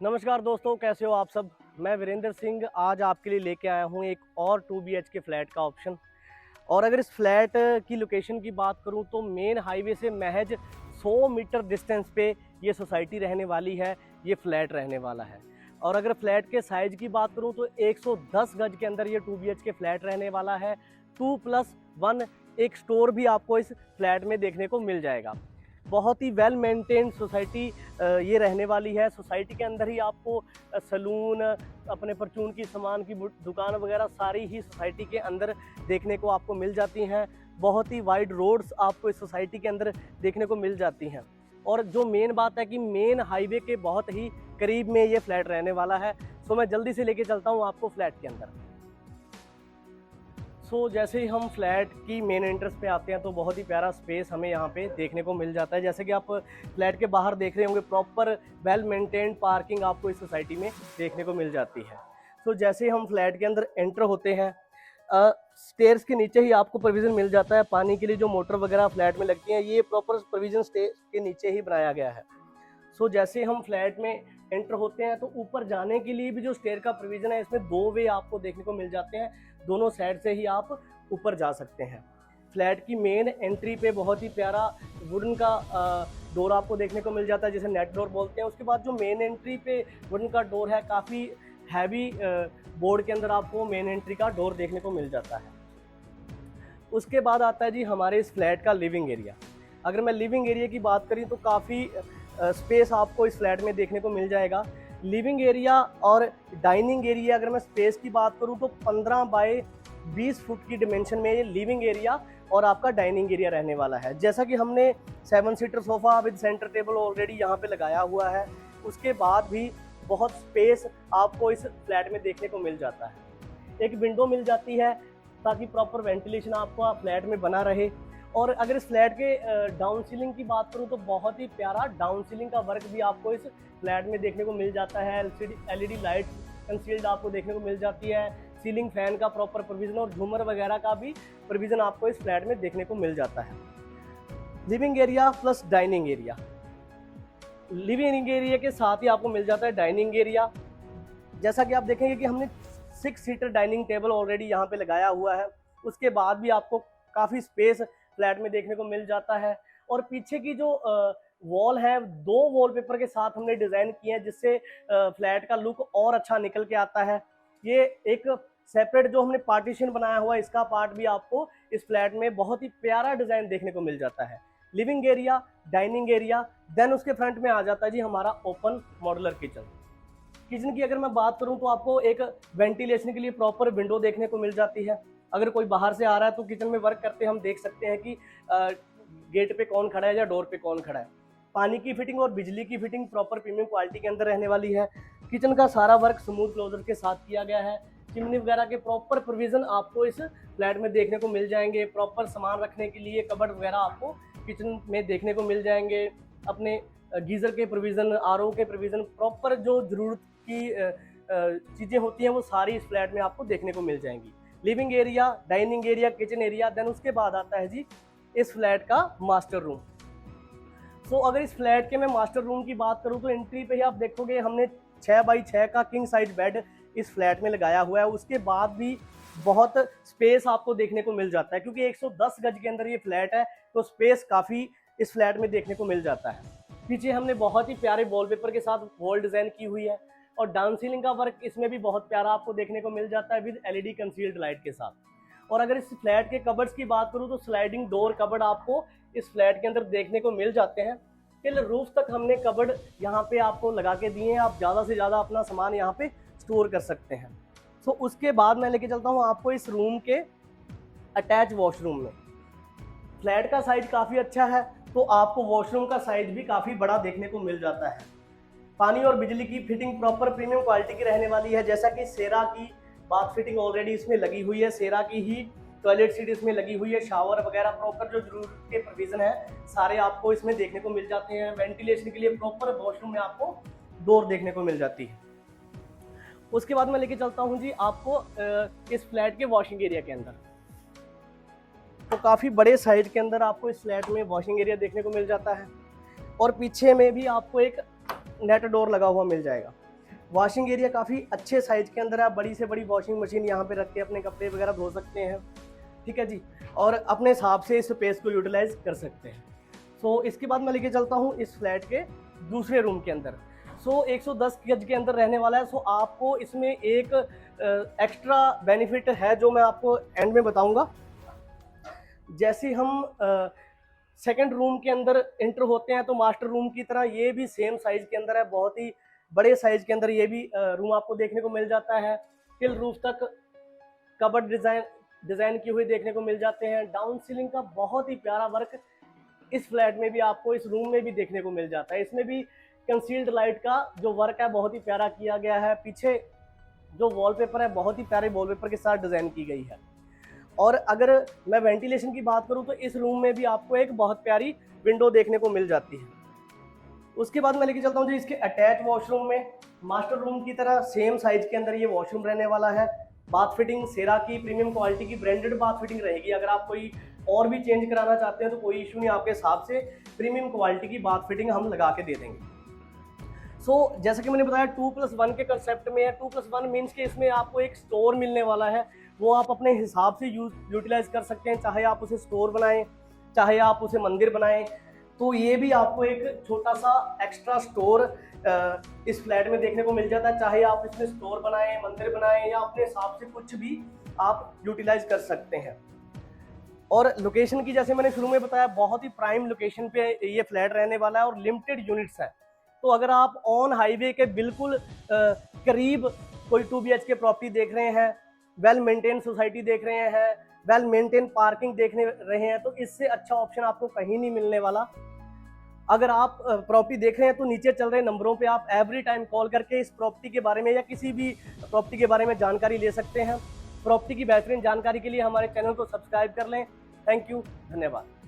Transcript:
नमस्कार दोस्तों, कैसे हो आप सब। मैं वीरेंद्र सिंह आज आपके लिए लेके आया हूँ एक और 2 BHK फ्लैट का ऑप्शन। और अगर इस फ्लैट की लोकेशन की बात करूँ तो मेन हाईवे से महज 100 मीटर डिस्टेंस पे ये सोसाइटी रहने वाली है, ये फ्लैट रहने वाला है। और अगर फ्लैट के साइज़ की बात करूँ तो 110 गज के अंदर ये 2 BHK फ्लैट रहने वाला है। 2+1 एक स्टोर भी आपको इस फ्लैट में देखने को मिल जाएगा। बहुत ही वेल मेंटेन्ड सोसाइटी ये रहने वाली है। सोसाइटी के अंदर ही आपको सैलून, अपने परचून की सामान की दुकान वगैरह सारी ही सोसाइटी के अंदर देखने को आपको मिल जाती हैं। बहुत ही वाइड रोड्स आपको इस सोसाइटी के अंदर देखने को मिल जाती हैं। और जो मेन बात है कि मेन हाईवे के बहुत ही करीब में ये फ्लैट रहने वाला है। सो मैं जल्दी से लेके चलता हूँ आपको फ्लैट के अंदर। जैसे ही हम फ्लैट की मेन एंट्रेंस पे आते हैं तो बहुत ही प्यारा स्पेस हमें यहाँ पे देखने को मिल जाता है। जैसे कि आप फ्लैट के बाहर देख रहे होंगे, प्रॉपर वेल मेंटेन्ड पार्किंग आपको इस सोसाइटी में देखने को मिल जाती है। जैसे ही हम फ्लैट के अंदर एंटर होते हैं, स्टेयर्स के नीचे ही आपको प्रोविज़न मिल जाता है। पानी के लिए जो मोटर वगैरह फ्लैट में लगती हैं, ये प्रॉपर प्रोविज़न स्टेयर्स के नीचे ही बनाया गया है। जैसे हम फ्लैट में एंटर होते हैं तो ऊपर जाने के लिए भी जो स्टेयर का प्रोविज़न है, इसमें 2 वे आपको देखने को मिल जाते हैं। दोनों साइड से ही आप ऊपर जा सकते हैं। फ्लैट की मेन एंट्री पे बहुत ही प्यारा वुडन का डोर आपको देखने को मिल जाता है, जिसे नेट डोर बोलते हैं। उसके बाद जो मेन एंट्री पे वुडन का डोर है, काफ़ी हैवी बोर्ड के अंदर आपको मेन एंट्री का डोर देखने को मिल जाता है। उसके बाद आता है जी हमारे इस फ्लैट का लिविंग एरिया। अगर मैं लिविंग एरिया की बात करी तो काफ़ी स्पेस आपको इस फ्लैट में देखने को मिल जाएगा। लिविंग एरिया और डाइनिंग एरिया, अगर मैं स्पेस की बात करूं तो 15 बाय 20 फुट की डिमेंशन में ये लिविंग एरिया और आपका डाइनिंग एरिया रहने वाला है। जैसा कि हमने 7 seater sofa with centre table already यहाँ पे लगाया हुआ है, उसके बाद भी बहुत स्पेस आपको इस फ्लैट में देखने को मिल जाता है। एक विंडो मिल जाती है ताकि प्रॉपर वेंटिलेशन आपका फ्लैट में बना रहे। और अगर इस फ्लैट के डाउन सीलिंग की बात करूं तो बहुत ही प्यारा डाउन सीलिंग का वर्क भी आपको इस फ्लैट में देखने को मिल जाता है। LED लाइट कंसील्ड आपको देखने को मिल जाती है। सीलिंग फैन का प्रॉपर प्रोविज़न और झूमर वगैरह का भी प्रोविज़न आपको इस फ्लैट में देखने को मिल जाता है। Living area plus dining area, living area के साथ ही आपको मिल जाता है डाइनिंग एरिया। जैसा कि आप देखेंगे कि हमने 6 सीटर डाइनिंग टेबल ऑलरेडी यहाँ पे लगाया हुआ है। उसके बाद भी आपको काफ़ी स्पेस फ्लैट में देखने को मिल जाता है। और पीछे की जो वॉल है, 2 वॉलपेपर के साथ हमने डिज़ाइन किए हैं, जिससे फ्लैट का लुक और अच्छा निकल के आता है। ये एक सेपरेट जो हमने पार्टीशन बनाया हुआ है, इसका पार्ट भी आपको इस फ्लैट में बहुत ही प्यारा डिज़ाइन देखने को मिल जाता है। Living area, dining area, then उसके फ्रंट में आ जाता है जी हमारा ओपन मॉड्यूलर किचन। किचन की अगर मैं बात करूं तो आपको एक वेंटिलेशन के लिए प्रॉपर विंडो देखने को मिल जाती है। अगर कोई बाहर से आ रहा है तो किचन में वर्क करते हम देख सकते हैं कि गेट पे कौन खड़ा है या डोर पे कौन खड़ा है। पानी की फिटिंग और बिजली की फिटिंग प्रॉपर प्रीमियम क्वालिटी के अंदर रहने वाली है। किचन का सारा वर्क स्मूथ क्लोजर के साथ किया गया है। चिमनी वगैरह के प्रॉपर प्रोविज़न आपको इस फ्लैट में देखने को मिल जाएंगे। प्रॉपर सामान रखने के लिए कबर्ड वगैरह आपको किचन में देखने को मिल जाएंगे। अपने गीज़र के प्रोविज़न, RO के प्रोविज़न, प्रॉपर जो ज़रूरत की चीज़ें होती हैं वो सारी इस फ्लैट में आपको देखने को मिल जाएंगी। Living area, dining area, kitchen area, then उसके बाद आता है जी इस फ्लैट का मास्टर रूम। अगर इस फ्लैट के मैं मास्टर रूम की बात करूं तो एंट्री पे ही आप देखोगे हमने 6 बाई 6 का किंग साइज बेड इस फ्लैट में लगाया हुआ है। उसके बाद भी बहुत स्पेस आपको देखने को मिल जाता है, क्योंकि 110 गज के अंदर ये फ्लैट है तो स्पेस काफ़ी इस फ्लैट में देखने को मिल जाता है। पीछे हमने बहुत ही प्यारे वॉलपेपर के साथ वॉल डिज़ाइन की हुई है और डाउन सीलिंग का वर्क इसमें भी बहुत प्यारा आपको देखने को मिल जाता है विद LED कंसील्ड लाइट के साथ। और अगर इस फ्लैट के कबर्ड्स की बात करूं तो स्लाइडिंग डोर कबर्ड आपको इस फ्लैट के अंदर देखने को मिल जाते हैं। टिल रूफ तक हमने कबर्ड यहाँ पे आपको लगा के दिए हैं, आप ज़्यादा से ज़्यादा अपना सामान यहाँ पे स्टोर कर सकते हैं। उसके बाद मैं लेके चलता हूँ आपको इस रूम के अटैच वॉशरूम में। फ्लैट का साइज काफ़ी अच्छा है तो आपको वॉशरूम का साइज भी काफ़ी बड़ा देखने को मिल जाता है। पानी और बिजली की फिटिंग प्रॉपर प्रीमियम क्वालिटी की रहने वाली है। जैसा कि सेरा की बाथ फिटिंग ऑलरेडी इसमें लगी हुई है, सेरा की ही टॉयलेट सीट इसमें लगी हुई है, शावर वगैरह प्रॉपर जो जरूरत के प्रोविजन है सारे आपको इसमें देखने को मिल जाते हैं। वेंटिलेशन के लिए प्रॉपर वॉशरूम में आपको डोर देखने को मिल जाती है। उसके बाद मैं लेके चलता हूँ जी आपको इस फ्लैट के वॉशिंग एरिया के अंदर। तो काफ़ी बड़े साइज के अंदर आपको इस फ्लैट में वॉशिंग एरिया देखने को मिल जाता है और पीछे में भी आपको एक नेट डोर लगा हुआ मिल जाएगा। वॉशिंग एरिया काफ़ी अच्छे साइज के अंदर है, आप बड़ी से बड़ी वॉशिंग मशीन यहाँ पे रख के अपने कपड़े वगैरह धो सकते हैं, ठीक है जी, और अपने हिसाब से इस स्पेस को यूटिलाइज कर सकते हैं। सो इसके बाद मैं लेके चलता हूँ इस फ्लैट के दूसरे रूम के अंदर। 110 गज के अंदर रहने वाला है। आपको इसमें एक एक्स्ट्रा बेनिफिट है जो मैं आपको एंड में बताऊंगा। जैसे हम सेकंड रूम के अंदर इंटर होते हैं तो मास्टर रूम की तरह ये भी सेम साइज के अंदर है, बहुत ही बड़े साइज के अंदर ये भी रूम आपको देखने को मिल जाता है। टिल रूफ तक कबर्ड डिजाइन किए हुए देखने को मिल जाते हैं। डाउन सीलिंग का बहुत ही प्यारा वर्क इस फ्लैट में भी आपको इस रूम में भी देखने को मिल जाता है। इसमें भी कंसील्ड लाइट का जो वर्क है बहुत ही प्यारा किया गया है। पीछे जो वॉलपेपर है बहुत ही प्यारे वॉलपेपर के साथ डिज़ाइन की गई है। और अगर मैं वेंटिलेशन की बात करूं तो इस रूम में भी आपको एक बहुत प्यारी विंडो देखने को मिल जाती है। उसके बाद मैं लेके चलता हूं जी इसके अटैच वॉशरूम में। मास्टर रूम की तरह सेम साइज के अंदर ये वॉशरूम रहने वाला है। बाथ फिटिंग सेरा की प्रीमियम क्वालिटी की ब्रांडेड बाथ फिटिंग रहेगी। अगर आप कोई और भी चेंज कराना चाहते हैं तो कोई इशू नहीं, आपके हिसाब से प्रीमियम क्वालिटी की बाथ फिटिंग हम लगा के दे देंगे। जैसा कि मैंने बताया 2+1 के कंसेप्ट में है। 2+1 मीन्स कि इसमें आपको एक स्टोर मिलने वाला है, वो आप अपने हिसाब से यूटिलाइज कर सकते हैं। चाहे आप उसे स्टोर बनाएं, चाहे आप उसे मंदिर बनाएं, तो ये भी आपको एक छोटा सा एक्स्ट्रा स्टोर इस फ्लैट में देखने को मिल जाता है। चाहे आप इसमें स्टोर बनाएं, मंदिर बनाएं, या अपने हिसाब से कुछ भी आप यूटिलाइज कर सकते हैं। और लोकेशन की जैसे मैंने शुरू में बताया बहुत ही प्राइम लोकेशन पे ये फ्लैट रहने वाला है और लिमिटेड यूनिट्स है। तो अगर आप ऑन हाईवे के बिल्कुल करीब कोई 2 BHK प्रॉपर्टी देख रहे हैं, वेल मेंटेन सोसाइटी देख रहे हैं, वेल मेंटेन पार्किंग देखने रहे हैं, तो इससे अच्छा ऑप्शन आपको कहीं नहीं मिलने वाला। अगर आप प्रॉपर्टी देख रहे हैं तो नीचे चल रहे नंबरों पे आप एवरी टाइम कॉल करके इस प्रॉपर्टी के बारे में या किसी भी प्रॉपर्टी के बारे में जानकारी ले सकते हैं। प्रॉपर्टी की बेहतरीन जानकारी के लिए हमारे चैनल को सब्सक्राइब कर लें। थैंक यू, धन्यवाद।